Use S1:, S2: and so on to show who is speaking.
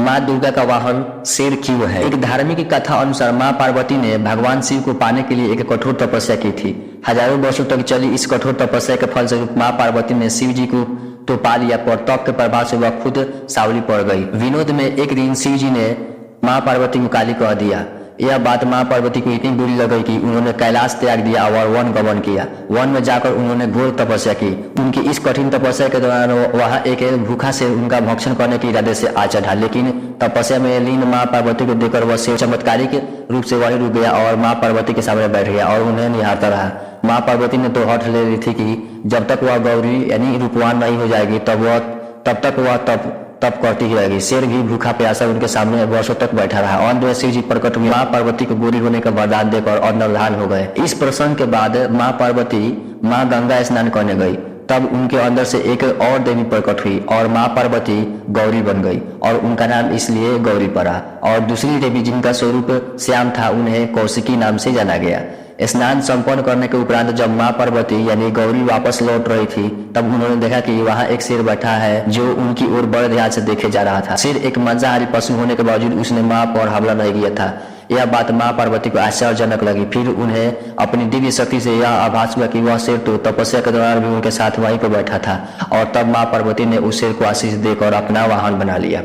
S1: माँ दुर्गा का वाहन शेर क्यों है? एक धार्मिक कथा अनुसार माँ पार्वती ने भगवान शिव को पाने के लिए एक कठोर तपस्या की थी। हजारों वर्षों तक चली इस कठोर तपस्या के फलस्वरूप माँ पार्वती ने शिव जी को तो पा लिया, पर तप के प्रभाव से वह खुद सावली पड़ गई। विनोद में एक दिन शिव जी ने माँ पार्वती को काली कह दिया। यह बात माँ पार्वती को इतनी बुरी लग गई कि उन्होंने कैलाश त्याग दिया और वन गमन किया। वन में जाकर उन्होंने घोर तपस्या की। उनकी इस कठिन तपस्या के दौरान वह एक भूखा से उनका भक्षण करने के इरादे से आ चढ़ा, लेकिन तपस्या में लीन माँ पार्वती को देखकर वह शेर चमत्कारिक रूप से वहीं रुक गया और माँ पार्वती के सामने बैठ गया और उन्हें निहारता रहा। माँ पार्वती ने तो हठ ले ली थी कि जब तक वह गौरी यानी रूपवान नहीं हो जाएगी तब तक वह तप करती ही रहेगी। शेर भी भूखा प्यासा उनके सामने वर्षों तक बैठा रहा। अंत में शिव जी प्रकट हुए, माँ पार्वती को गोरी होने का वरदान देकर अंतर्धान हो गए। इस प्रसंग के बाद माँ पार्वती माँ गंगा स्नान करने गई। तब उनके अंदर से एक और देवी प्रकट हुई और माँ पार्वती गौरी बन गई और उनका नाम इसलिए गौरी पड़ा। और दूसरी देवी जिनका स्वरूप श्याम था उन्हें कौशिकी नाम से जाना गया। स्नान संपन्न करने के उपरांत जब माँ पार्वती यानी गौरी वापस लौट रही थी तब उन्होंने देखा कि वहाँ एक शेर बैठा है जो उनकी ओर बड़े ध्यान से देखे जा रहा था। शेर एक मांसाहारी पशु होने के बावजूद उसने माँ पर हमला नहीं किया था। यह बात माँ पार्वती को आश्चर्यजनक लगी। फिर उन्हें अपनी दिव्य शक्ति से यह आभास हुआ कि वह शेर तो तपस्या के दौरान भी उनके साथ वहीं पर बैठा था और तब माँ पार्वती ने उस शेर को आशीष देकर अपना वाहन बना लिया।